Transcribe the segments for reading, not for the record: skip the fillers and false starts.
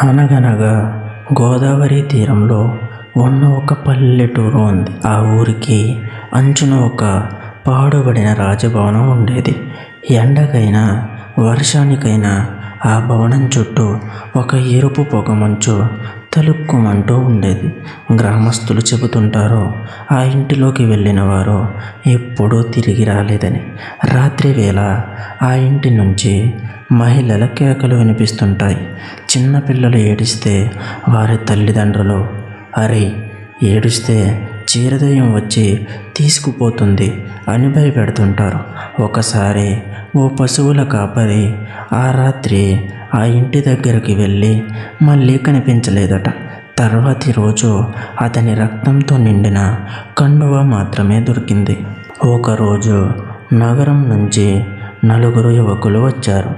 అనగనగా గోదావరి తీరంలో ఉన్న ఒక పల్లెటూరు ఉంది. ఆ ఊరికి అంచున ఒక పాడుబడిన రాజభవనం ఉండేది. ఎండకైనా వర్షానికైనా ఆ భవనం చుట్టూ ఒక ఎరుపు పొగమంచు తలుక్కుమంటూ ఉండేది. గ్రామస్తులు చెబుతుంటారు, ఆ ఇంటిలోకి వెళ్ళిన వారు ఎప్పుడూ తిరిగి రాలేదని. రాత్రి వేళ ఆ ఇంటి నుంచి మహిళల కేకలు వినిపిస్తుంటాయి. చిన్నపిల్లలు ఏడిస్తే వారి తల్లిదండ్రులు, అరే ఏడుస్తే చీరదయ్యం వచ్చి తీసుకుపోతుంది అని భయపెడుతుంటారు. ఒకసారి ఓ పశువుల కాపరి ఆ రాత్రి ఆ ఇంటి దగ్గరికి వెళ్ళి మళ్ళీ కనిపించలేదట. తర్వాతి రోజు అతని రక్తంతో నిండిన కండువ మాత్రమే దొరికింది. ఒకరోజు నగరం నుంచి నలుగురు యువకులు వచ్చారు.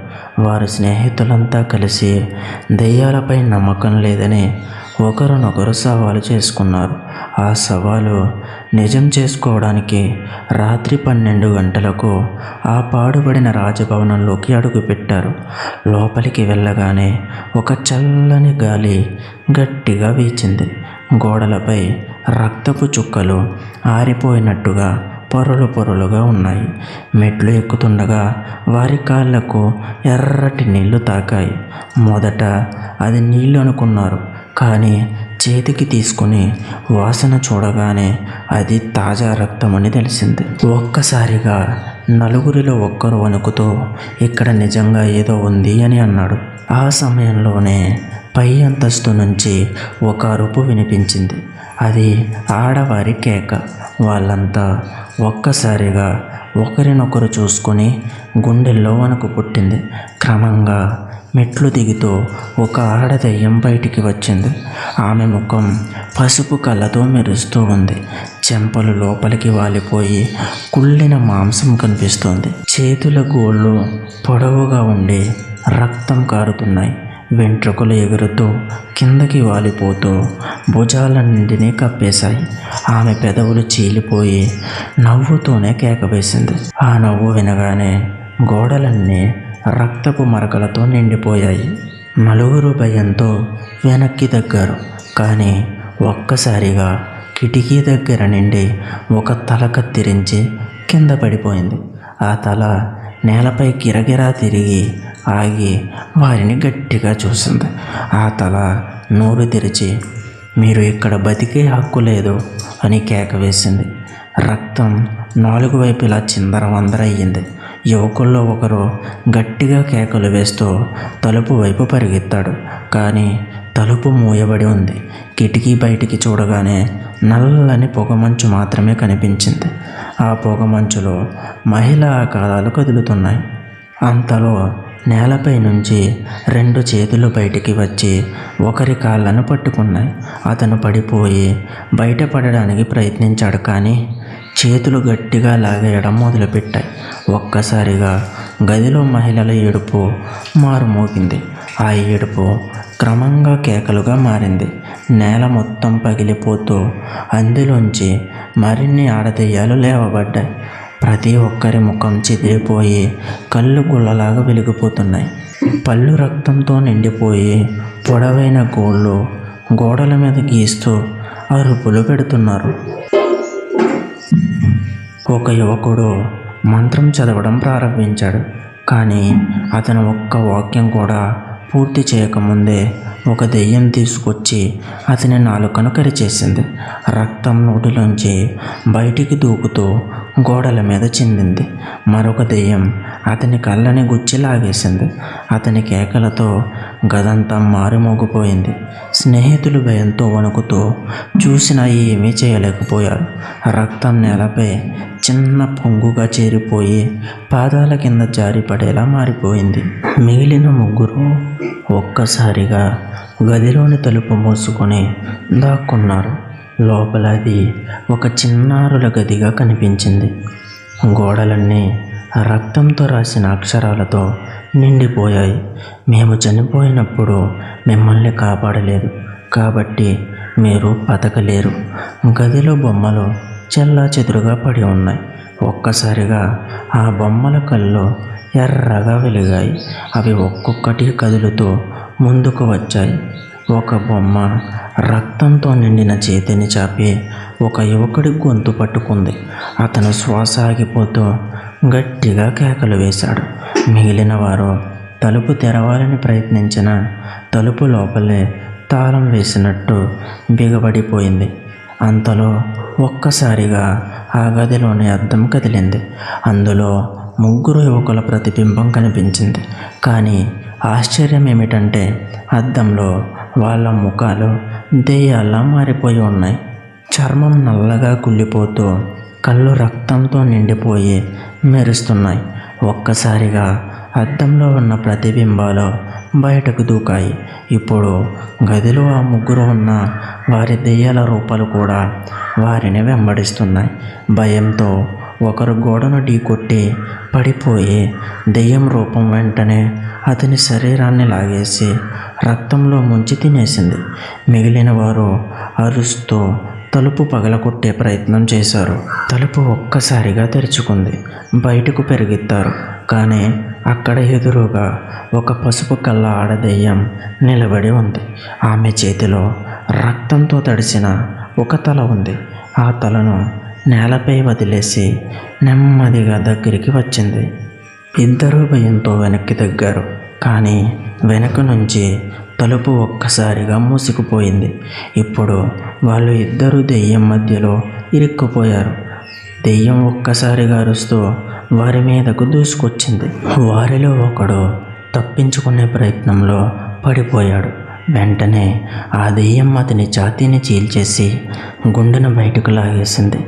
వారి స్నేహితులంతా కలిసి దెయ్యాలపై నమ్మకం లేదని ఒకరినొకరు సవాలు చేసుకున్నారు. ఆ సవాలు నిజం చేసుకోవడానికి రాత్రి 12 గంటలకు ఆ పాడుబడిన రాజభవనంలోకి అడుగుపెట్టారు. లోపలికి వెళ్ళగానే ఒక చల్లని గాలి గట్టిగా వీచింది. గోడలపై రక్తపు చుక్కలు ఆరిపోయినట్టుగా పొరలుగా ఉన్నాయి. మెట్లు ఎక్కుతుండగా వారి కాళ్లకు ఎర్రటి నీళ్లు తాకాయి. మొదట అది నీళ్లు అనుకున్నారు, కానీ చేతికి తీసుకుని వాసన చూడగానే అది తాజా రక్తమని తెలిసింది. ఒక్కసారిగా నలుగురిలో ఒక్కరు వణుకుతూ, ఇక్కడ నిజంగా ఏదో ఉంది అని అన్నాడు. ఆ సమయంలోనే పై అంతస్తు నుంచి ఒక అరుపు వినిపించింది. అది ఆడవారి కేక. వాళ్ళంతా ఒక్కసారిగా ఒకరినొకరు చూసుకొని గుండెల్లో వణుకు పుట్టింది. క్రమంగా మెట్లు దిగుతూ ఒక ఆడదెయ్యం బయటికి వచ్చింది. ఆమె ముఖం పసుపు కళ్ళతో మెరుస్తూ ఉంది. చెంపలు లోపలికి వాలిపోయి కుళ్ళిన మాంసం కనిపిస్తోంది. చేతుల గోళ్ళు పొడవుగా ఉండి రక్తం కారుతున్నాయి. వెంట్రుకలు ఎగురుతూ కిందకి వాలిపోతూ భుజాలన్నింటినీ కప్పేశాయి. ఆమె పెదవులు చీలిపోయి నవ్వుతూనే కేక వేసింది. ఆ నవ్వు వినగానే గోడలన్నీ రక్తపు మరకలతో నిండిపోయాయి. నలుగురు భయంతో వెనక్కి తగ్గారు. కానీ ఒక్కసారిగా కిటికీ దగ్గర నుండి ఒక తల కత్తిరించి కింద పడిపోయింది. ఆ తల నేలపై గిరగిరా తిరిగి ఆగి వారిని గట్టిగా చూసింది. ఆ తల నోరు తెరిచి, మీరు ఇక్కడ బతికే హక్కు లేదు అని కేక వేసింది. రక్తం 4 వైపులా చిందరవందరయ్యింది. యువకుల్లో ఒకరు గట్టిగా కేకలు వేస్తూ తలుపు వైపు పరిగెత్తాడు. కానీ తలుపు మూయబడి ఉంది. కిటికీ బయటికి చూడగానే నల్లని పొగమంచు మాత్రమే కనిపించింది. ఆ పొగమంచులో మహిళా ఆకారాలు కదులుతున్నాయి. అంతలో నేలపై నుంచి 2 చేతులు బయటికి వచ్చి ఒకరి కాళ్ళను పట్టుకున్నాయి. అతను పడిపోయి బయటపడడానికి ప్రయత్నించాడు, కానీ చేతులు గట్టిగా లాగేయడం మొదలుపెట్టాయి. ఒక్కసారిగా గదిలో మహిళల ఏడుపు మారుమోగింది. ఆ ఏడుపు క్రమంగా కేకలుగా మారింది. నేల మొత్తం పగిలిపోతూ అందులోంచి మరిన్ని ఆడదెయ్యాలు లేవబడ్డాయి. ప్రతి ఒక్కరి ముఖం చెదిరిపోయి కళ్ళు గుళ్ళలాగా వెలిగిపోతున్నాయి. పళ్ళు రక్తంతో నిండిపోయి పొడవైన గోళ్ళు గోడల మీద గీస్తూ అరుపులు పెడుతున్నారు. ఒక యువకుడు మంత్రం చదవడం ప్రారంభించాడు. కానీ అతను ఒక్క వాక్యం కూడా పూర్తి చేయకముందే ఒక దెయ్యం తీసుకొచ్చి అతని నాలుకను కరిచేసింది. రక్తం నోటిలోంచి బయటికి దూకుతూ గోడల మీద చిందింది. మరొక దెయ్యం అతని కళ్ళని గుచ్చి లాగేసింది. అతని కేకలతో గదంతా మారుమోగిపోయింది. స్నేహితులు భయంతో వణుకుతూ చూసినా ఏమీ చేయలేకపోయారు. రక్తం నేలపై చిన్న పొంగుగా చేరిపోయి పాదాల కింద జారిపడేలా మారిపోయింది. మిగిలిన ముగ్గురు ఒక్కసారిగా గదిలోని తలుపు మూసుకొని దాక్కున్నారు. లోపల అది ఒక చిన్నారుల గదిగా కనిపించింది. గోడలన్నీ రక్తంతో రాసిన అక్షరాలతో నిండిపోయాయి. మేము చనిపోయినప్పుడు మిమ్మల్ని కాపాడలేదు, కాబట్టి మీరు బతకలేరు. గదిలో బొమ్మలు చెల్లాచెదురుగా పడి ఉన్నాయి. ఒక్కసారిగా ఆ బొమ్మల కళ్ళు ఎర్రగా వెలిగాయి. అవి ఒక్కొక్కటి కదులుతూ ముందుకు వచ్చాయి. ఒక బొమ్మ రక్తంతో నిండిన చేతిని చాపి ఒక యువకుడి గొంతు పట్టుకుంది. అతను శ్వాస ఆగిపోతూ గట్టిగా కేకలు వేశాడు. మిగిలిన వారు తలుపు తెరవాలని ప్రయత్నించిన తలుపు లోపలే తాళం వేసినట్టు బిగబడిపోయింది. అంతలో ఒక్కసారిగా ఆ గదిలోని అద్దం కదిలింది. అందులో 3 యువకుల ప్రతిబింబం కనిపించింది. కానీ ఆశ్చర్యం ఏమిటంటే అద్దంలో వాళ్ళ ముఖాలు దెయ్యాల్లా మారిపోయి ఉన్నాయి. చర్మం నల్లగా కుళ్ళిపోతూ కళ్ళు రక్తంతో నిండిపోయి మెరుస్తున్నాయి. ఒక్కసారిగా అద్దంలో ఉన్న ప్రతిబింబాలు బయటకు దూకాయి. ఇప్పుడు గదిలో ఆ 3 ఉన్న వారి దెయ్యాల రూపాలు కూడా వారిని వెంబడిస్తున్నాయి. భయంతో ఒకరు గోడను ఢీకొట్టి పడిపోయి దెయ్యం రూపం వెంటనే అతని శరీరాన్ని లాగేసి రక్తంలో ముంచి తినేసింది. మిగిలిన వారు అరుస్తూ తలుపు పగలగొట్టే ప్రయత్నం చేశారు. తలుపు ఒక్కసారిగా తెరుచుకుంది. బయటకు పెరిగెత్తారు. కానీ అక్కడ ఎదురుగా ఒక పసుపు కళ్ళ ఆడదెయ్యం నిలబడి ఉంది. ఆమె చేతిలో రక్తంతో తడిసిన ఒక తల ఉంది. ఆ తలను నేలపై వదిలేసి నెమ్మదిగా దగ్గరికి వచ్చింది. ఇద్దరూ భయంతో వెనక్కి తగ్గారు. కానీ వెనక నుంచి తలుపు ఒక్కసారిగా మూసుకుపోయింది. ఇప్పుడు వాళ్ళు ఇద్దరు దెయ్యం మధ్యలో ఇరుక్కుపోయారు. దెయ్యం ఒక్కసారిగా అరుస్తూ వారి మీదకు దూసుకొచ్చింది. వారిలో ఒకడు తప్పించుకునే ప్రయత్నంలో పడిపోయాడు. వెంటనే ఆ దెయ్యం అతని ఛాతీని చీల్చేసి గుండెను బయటకు లాగేసింది.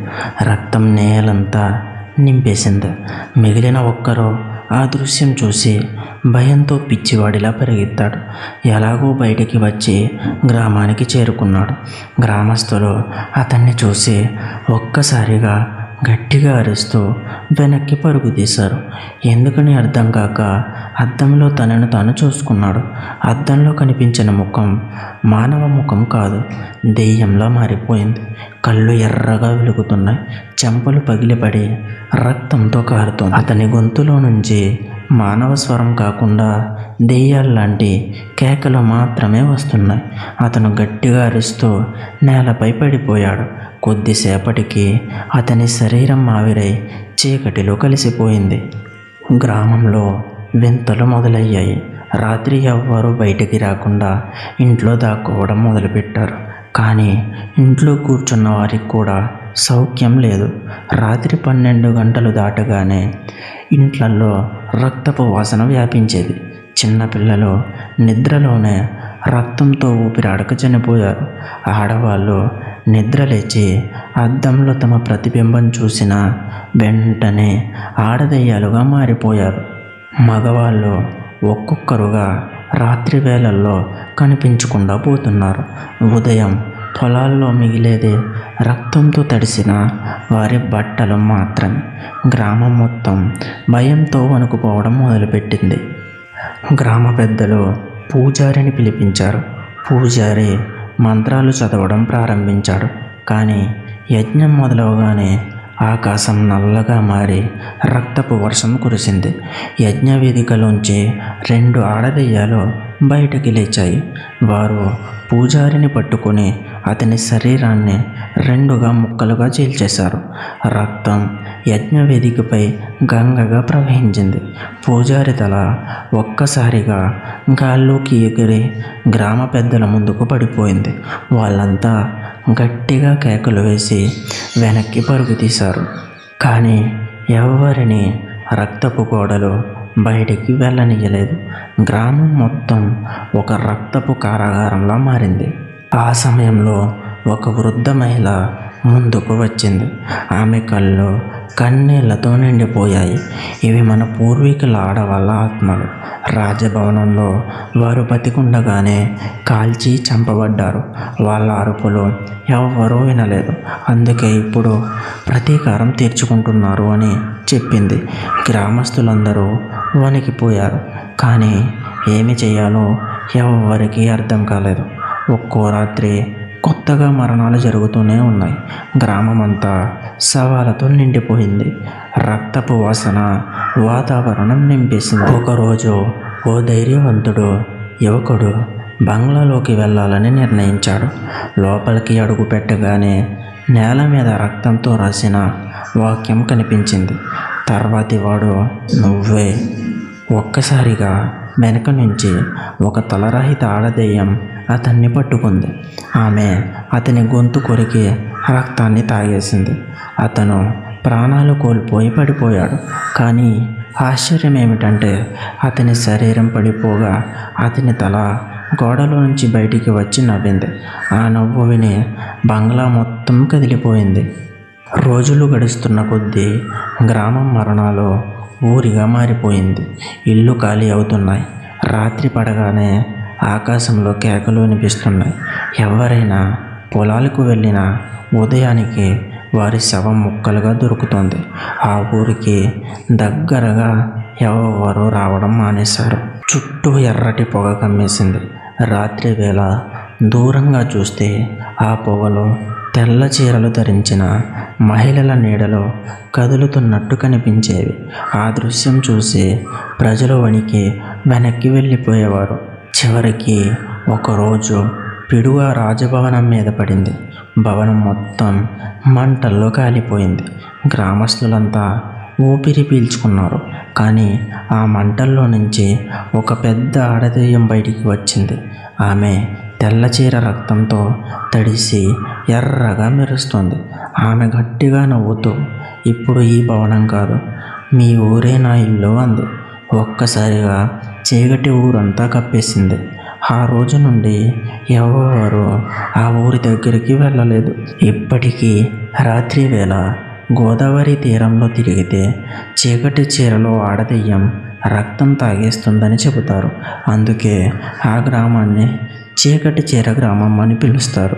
రక్తం నేలంతా నింపేసింది. మిగిలిన ఒక్కరు ఆ దృశ్యం చూసి భయంతో పిచ్చివాడిలా పరిగెత్తాడు. ఎలాగో బయటికి వచ్చి గ్రామానికి చేరుకున్నాడు. గ్రామస్తులు అతన్ని చూసి ఒక్కసారిగా గట్టిగా అరుస్తూ వెనక్కి పరుగు తీశారు. ఎందుకని అర్థం కాక అద్దంలో తనను తాను చూసుకున్నాడు. అద్దంలో కనిపించిన ముఖం మానవ ముఖం కాదు, దెయ్యంలా మారిపోయింది. కళ్ళు ఎర్రగా వెలుగుతున్నాయి. చెంపలు పగిలిపడి రక్తంతో కారుతోంది. అతని గొంతులో నుంచి మానవ స్వరం కాకుండా దెయ్యాల్లాంటి కేకలు మాత్రమే వస్తున్నాయి. అతను గట్టిగా అరుస్తూ నేలపై పడిపోయాడు. కొద్దిసేపటికి అతని శరీరం ఆవిరై చీకటిలో కలిసిపోయింది. గ్రామంలో వింతలు మొదలయ్యాయి. రాత్రి ఎవ్వరూ బయటికి రాకుండా ఇంట్లో దాక్కోవడం మొదలుపెట్టారు. కానీ ఇంట్లో కూర్చున్న వారికి కూడా సౌఖ్యం లేదు. రాత్రి 12 గంటలు దాటగానే ఇంట్లల్లో రక్తపు వాసన వ్యాపించేది. చిన్నపిల్లలు నిద్రలోనే రక్తంతో ఊపిరాడక చనిపోయారు. ఆడవాళ్ళు నిద్రలేచి అద్దంలో తమ ప్రతిబింబం చూసిన వెంటనే ఆడదెయ్యాలుగా మారిపోయారు. మగవాళ్ళు ఒక్కొక్కరుగా రాత్రి వేళల్లో కనిపించకుండా పోతున్నారు. ఉదయం పొలాల్లో మిగిలేది రక్తంతో తడిసిన వారి బట్టలు మాత్రమే. గ్రామం మొత్తం భయంతో వణుకుపోవడం మొదలుపెట్టింది. గ్రామ పెద్దలు పూజారిని పిలిపించారు. పూజారి మంత్రాలు చదవడం ప్రారంభించాడు. కానీ యజ్ఞం మొదలవగానే ఆకాశం నల్లగా మారి రక్తపు వర్షం కురిసింది. యజ్ఞ వేదికలోంచి 2 ఆడదెయ్యాలు బయటకి లేచాయి. వారు పూజారిని పట్టుకొని అతని శరీరాన్ని 2గా ముక్కలుగా చీల్చేశారు. రక్తం యజ్ఞవేదికపై గంగగా ప్రవహించింది. పూజారి తల ఒక్కసారిగా గాల్లోకి ఎగిరి గ్రామ పెద్దల ముందుకు పడిపోయింది. వాళ్ళంతా గట్టిగా కేకలు వేసి వెనక్కి పరుగు తీశారు. కానీ ఎవరిని రక్తపు గోడలు బయటికి వెళ్ళనీయలేదు. గ్రామం మొత్తం ఒక రక్తపు కారాగారంలా మారింది. ఆ సమయంలో ఒక వృద్ధ మహిళ ముందుకు వచ్చింది. ఆమె కళ్ళు కన్నీళ్లతో నిండిపోయాయి. ఇవి మన పూర్వీకుల ఆడవాళ్ళ ఆత్మలు. రాజభవనంలో వారు బతికుండగానే కాల్చి చంపబడ్డారు. వాళ్ళ అరుపులు ఎవ్వరూ వినలేదు. అందుకే ఇప్పుడు ప్రతీకారం తీర్చుకుంటున్నారు అని చెప్పింది. గ్రామస్తులందరూ వణికిపోయారు. కానీ ఏమి చేయాలో ఎవ్వరికీ అర్థం కాలేదు. ఒక్కో రాత్రి కొత్తగా మరణాలు జరుగుతూనే ఉన్నాయి. గ్రామమంతా శవాలతో నిండిపోయింది. రక్తపు వాసన వాతావరణం నింపేసింది. ఒకరోజు ఓ ధైర్యవంతుడు యువకుడు బంగ్లాలోకి వెళ్ళాలని నిర్ణయించాడు. లోపలికి అడుగు పెట్టగానే నేల మీద రక్తంతో రాసిన వాక్యం కనిపించింది. తర్వాతి వాడు నువ్వే. ఒక్కసారిగా వెనక నుంచి ఒక తలరహిత ఆడదెయ్యం అతన్ని పట్టుకుంది. ఆమె అతని గొంతు కొరికి రక్తాన్ని తాగేసింది. అతను ప్రాణాలు కోల్పోయి పడిపోయాడు. కానీ ఆశ్చర్యం ఏమిటంటే అతని శరీరం పడిపోగా అతని తల గోడలో నుంచి బయటికి వచ్చి నవ్వింది. ఆ నవ్వు విని బంగ్లా మొత్తం కదిలిపోయింది. రోజులు గడుస్తున్న కొద్దీ గ్రామం మరణాలు ఊరిగా మారిపోయింది. ఇల్లు ఖాళీ అవుతున్నాయి. రాత్రి పడగానే ఆకాశంలో కేకలు వినిపిస్తున్నాయి. ఎవరైనా పొలాలకు వెళ్ళిన ఉదయానికి వారి శవం ముక్కలుగా దొరుకుతుంది. ఆ ఊరికి దగ్గరగా ఎవరు రావడం మానేశారు. చుట్టూ ఎర్రటి పొగ కమ్మేసింది. రాత్రి వేళ దూరంగా చూస్తే ఆ పొగలో తెల్ల చీరలు ధరించిన మహిళల నీడలో కదులుతున్నట్టు కనిపించేవి. ఆ దృశ్యం చూసి ప్రజలు వణికి వెనక్కి వెళ్ళిపోయేవారు. చివరికి ఒకరోజు పిడుగు ఆ రాజభవనం మీద పడింది. భవనం మొత్తం మంటల్లో కాలిపోయింది. గ్రామస్తులంతా ఊపిరి పీల్చుకున్నారు. కానీ ఆ మంటల్లో నుంచి ఒక పెద్ద ఆడదెయ్యం బయటికి వచ్చింది. ఆమె తెల్లచీర రక్తంతో తడిసి ఎర్రగా మెరుస్తుంది. ఆమె గట్టిగా నవ్వుతూ, ఇప్పుడు ఈ భవనం కాదు, మీ ఊరే నా ఇల్లు అంది. ఒక్కసారిగా చీకటి ఊరంతా కప్పేసింది. ఆ రోజు నుండి ఎవరు ఆ ఊరి దగ్గరికి వెళ్ళలేదు. ఇప్పటికీ రాత్రి వేళ గోదావరి తీరంలో తిరిగితే చీకటి చీరలో ఆడదెయ్యం రక్తం తాగేస్తుందని చెబుతారు. అందుకే ఆ గ్రామాన్ని చీకటి చీర గ్రామం అని పిలుస్తారు.